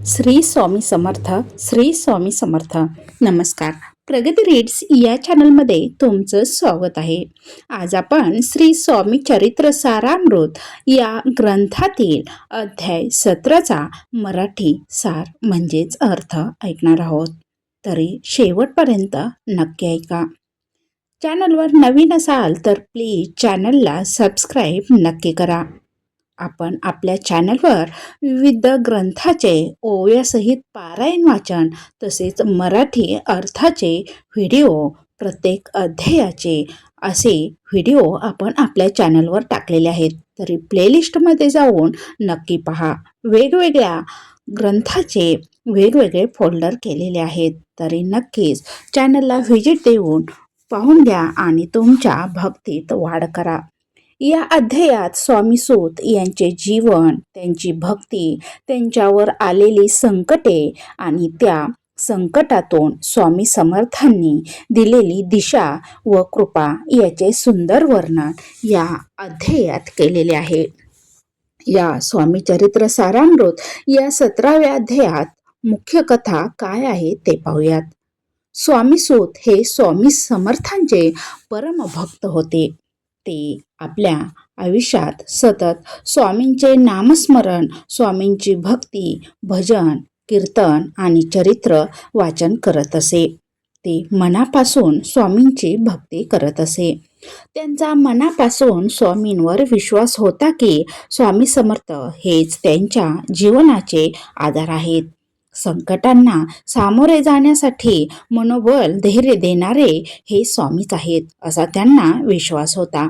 श्री स्वामी समर्थ. श्री स्वामी समर्थ. नमस्कार. प्रगती रीड्स या चॅनलमध्ये तुमचं स्वागत आहे. आज आपण श्री स्वामी चरित्र सारामृत या ग्रंथातील अध्याय 17चा मराठी सार म्हणजेच अर्थ ऐकणार आहोत. तरी शेवटपर्यंत नक्की ऐका. चॅनलवर नवीन असाल तर प्लीज चॅनलला सबस्क्राईब नक्की करा. आपण आपल्या चॅनलवर विविध ग्रंथाचे ओव्यासहित पारायण वाचन तसेच मराठी अर्थाचे व्हिडिओ, प्रत्येक अध्यायाचे असे व्हिडिओ आपण आपल्या चॅनलवर टाकलेले आहेत. तरी प्लेलिस्टमध्ये जाऊन नक्की पहा. वेगवेगळ्या ग्रंथाचे वेगवेगळे फोल्डर केलेले आहेत. तरी नक्कीच चॅनलला व्हिजिट देऊन पाहून घ्या आणि तुमच्या भक्तीत वाढ करा. या अध्यायात स्वामी सूत यांचे जीवन, त्यांची भक्ती, त्यांच्यावर आलेली संकटे आणि त्या संकटातून स्वामी समर्थांनी दिलेली दिशा व कृपा याचे सुंदर वर्णन या अध्यायात केलेले आहे. या स्वामी चरित्र सारामृत या 17व्या अध्यायात मुख्य कथा काय आहे ते पाहूयात. स्वामी सूत हे स्वामी समर्थांचे परमभक्त होते. ते आपल्या आयुष्यात सतत स्वामींचे नामस्मरण, स्वामींची भक्ती, भजन, कीर्तन आणि चरित्र वाचन करत असे. ते मनापासून स्वामींची भक्ती करत असे. त्यांचा मनापासून स्वामींवर विश्वास होता की स्वामी समर्थ हेच त्यांच्या जीवनाचे आधार आहेत. संकटांना सामोरे जाण्यासाठी मनोबल, धैर्य देणारे हे स्वामीच आहेत असा त्यांना विश्वास होता.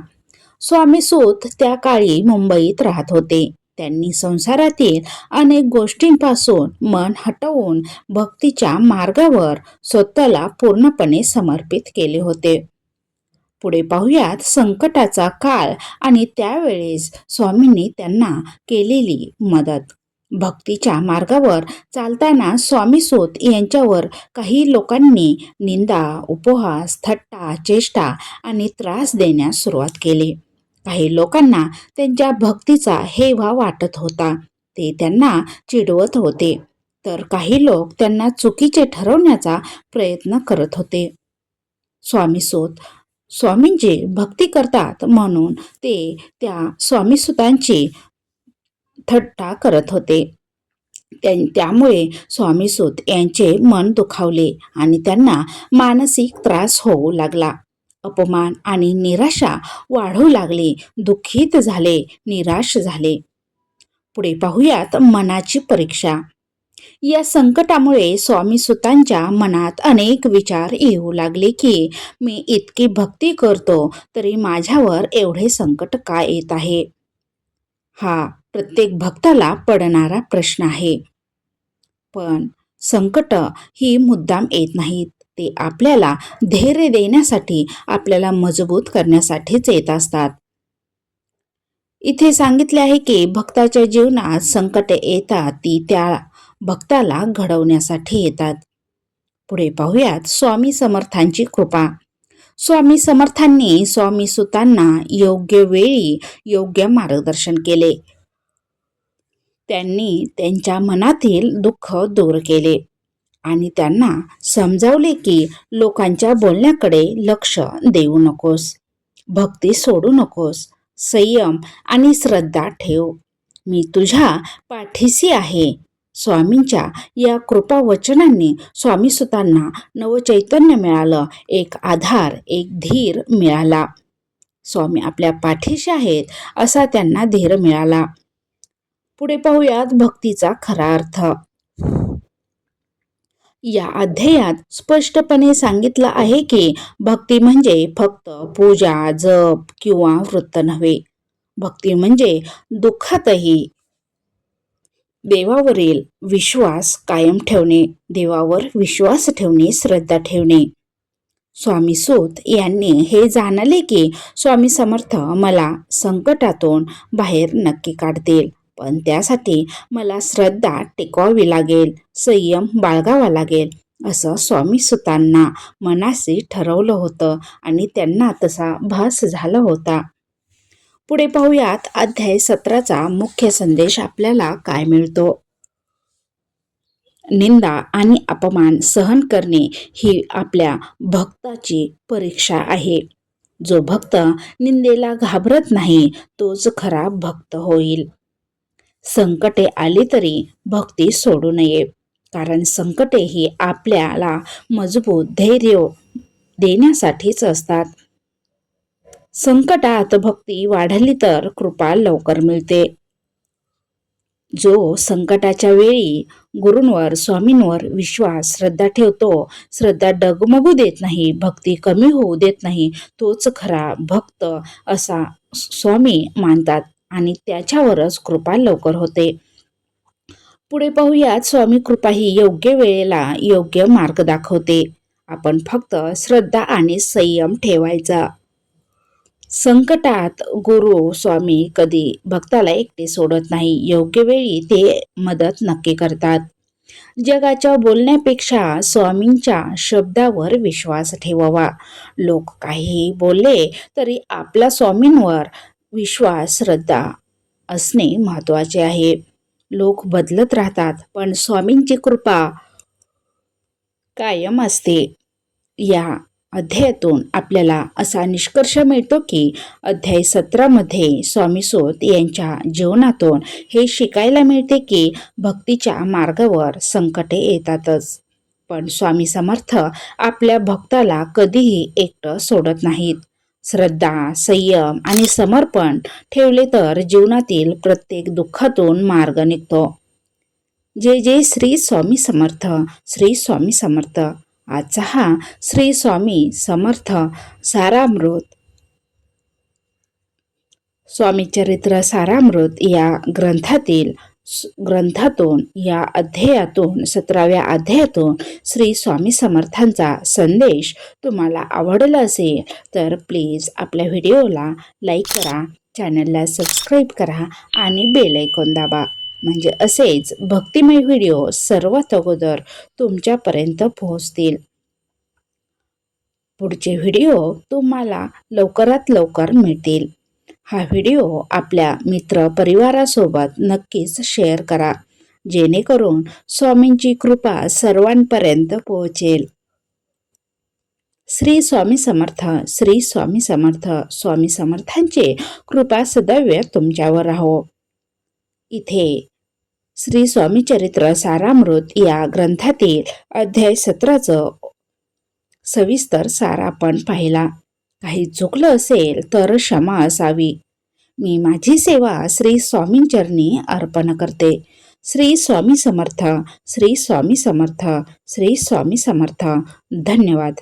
स्वामी सूत त्या काळी मुंबईत राहत होते. त्यांनी संसारातील अनेक गोष्टींपासून मन हटवून भक्तीच्या मार्गावर स्वतःला पूर्णपणे समर्पित केले होते. पुढे पाहूयात संकटाचा काळ आणि त्यावेळेस स्वामींनी त्यांना केलेली मदत. भक्तीच्या मार्गावर चालताना स्वामी सूत यांच्यावर काही लोकांनी निंदा, उपहास, थट्टा, चेष्टा आणि त्रास देण्यास सुरुवात केली. काही लोकांना त्यांच्या भक्तीचा हेवा वाटत होता. ते त्यांना चिडवत होते, तर काही लोक त्यांना चुकीचे ठरवण्याचा प्रयत्न करत होते. स्वामी सूत स्वामींची भक्ती करतात म्हणून ते त्या स्वामीसुतांची थट्टा करत होते. त्यामुळे स्वामी सूत यांचे मन दुखावले आणि त्यांना मानसिक त्रास होऊ लागला. अपमान आणि निराशा वाढू लागली. दुःखित झाले, निराश झाले. पुढे पाहूयात मनाची परीक्षा. या संकटामुळे स्वामी सुतांच्या मनात अनेक विचार येऊ लागले की मी इतकी भक्ती करतो तरी माझ्यावर एवढे संकट का येत आहे. हा प्रत्येक भक्ताला पडणारा प्रश्न आहे. पण संकट ही मुद्दाम येत नाहीत. ते आपल्याला धैर्य देण्यासाठी, आपल्याला मजबूत करण्यासाठीच येत असतात. इथे सांगितले आहे की भक्ताच्या जीवनात संकटे येतात ती त्या भक्ताला घडवण्यासाठी येतात. पुढे पाहूयात स्वामी समर्थांची कृपा. स्वामी समर्थांनी स्वामी सुतांना योग्य वेळी योग्य मार्गदर्शन केले. त्यांनी त्यांच्या मनातील दुःख दूर केले आणि त्यांना समजावले की लोकांच्या बोलण्याकडे लक्ष देऊ नकोस, भक्ती सोडू नकोस, संयम आणि श्रद्धा ठेव, मी तुझ्या पाठीशी आहे. स्वामींच्या या कृपा वचनांनी स्वामी सुतांना नवचैतन्य मिळालं, एक आधार, एक धीर मिळाला. स्वामी आपल्या पाठीशी आहेत असा त्यांना धीर मिळाला. पुढे पाहूयात भक्तीचा खरा अर्थ. या अध्यायात स्पष्टपणे सांगितलं आहे की भक्ती म्हणजे फक्त पूजा, जप किंवा व्रत नव्हे. भक्ती म्हणजे दुःखातही देवावरील विश्वास कायम ठेवणे, देवावर विश्वास ठेवणे, श्रद्धा ठेवणे. स्वामी सूत यांनी हे जाणले की स्वामी समर्थ मला संकटातून बाहेर नक्की काढतील, पण त्यासाठी मला श्रद्धा टिकवावी लागेल, संयम बाळगावा लागेल असं स्वामी सुतांना मनाशी ठरवलं होतं आणि त्यांना तसा भास झाला होता. पुढे पाहूयात अध्याय 17चा मुख्य संदेश आपल्याला काय मिळतो. निंदा आणि अपमान सहन करणे ही आपल्या भक्ताची परीक्षा आहे. जो भक्त निंदेला घाबरत नाही तोच खरा भक्त होईल. संकटे आली तरी भक्ती सोडू नये, कारण संकटे ही आपल्याला मजबूत धैर्य देण्यासाठीच असतात. संकटात भक्ती वाढली तर कृपा लवकर मिळते. जो संकटाच्या वेळी गुरूंवर स्वामींवर विश्वास श्रद्धा ठेवतो, श्रद्धा डगमगू देत नाही, भक्ती कमी होऊ देत नाही, तोच खरा भक्त असा स्वामी मानतात आणि त्याच्यावरच कृपा लवकर होते. पुढे पाहूयात, स्वामी कृपा ही योग्य वेळेला योग्य मार्ग दाखवते. आपण फक्त श्रद्धा आणि संयम ठेवायचा. संकटात गुरु स्वामी कधी भक्ताला एकटे सोडत नाही. योग्य वेळी ते मदत नक्की करतात. जगाच्या बोलण्यापेक्षा स्वामींच्या शब्दावर विश्वास ठेवावा. लोक काहीही बोलले तरी आपला स्वामींवर विश्वास श्रद्धा असणे महत्वाचे आहे. लोक बदलत राहतात पण स्वामींची कृपा कायम असते. या अध्यायातून आपल्याला असा निष्कर्ष मिळतो की अध्याय 17 मध्ये स्वामी सूत यांच्या जीवनातून हे शिकायला मिळते की भक्तीच्या मार्गावर संकटे येतातच, पण स्वामी समर्थ आपल्या भक्ताला कधीही एकटं सोडत नाहीत. श्रद्धा, संयम आणि समर्पण ठेवले तर जीवनातील प्रत्येक दुःखातून मार्ग निघतो. जय जय श्री स्वामी समर्थ. श्री स्वामी समर्थ. आजचा हा श्री स्वामी समर्थ सारामृत, स्वामी चरित्र सारामृत या ग्रंथातून या अध्यायातून 17व्या अध्यायातून श्री स्वामी समर्थांचा संदेश तुम्हाला आवडला असेल तर प्लीज आपल्या व्हिडिओला लाईक करा, चॅनलला सबस्क्राईब करा आणि बेल आयकॉन दाबा, म्हणजे असेच भक्तिमय व्हिडिओ सर्वात अगोदर तुमच्यापर्यंत पोहोचतील. पुढचे व्हिडिओ तुम्हाला लवकरात लवकर मिळतील. हा व्हिडिओ आपल्या मित्र परिवारासोबत नक्कीच शेअर करा, जेणेकरून स्वामींची कृपा सर्वांपर्यंत पोहोचेल. श्री स्वामी समर्थ. श्री स्वामी समर्थ. स्वामी समर्थांची कृपा सदैव तुमच्यावर राहो. इथे श्री स्वामी चरित्र सारामृत या ग्रंथातील अध्याय 17चं सविस्तर सार आपण पाहिला. काही चुकलं असेल तर क्षमा असावी. मी माझी सेवा श्री स्वामींचरणी अर्पण करते. श्री स्वामी समर्थ. श्री स्वामी समर्थ. श्री स्वामी समर्थ. धन्यवाद.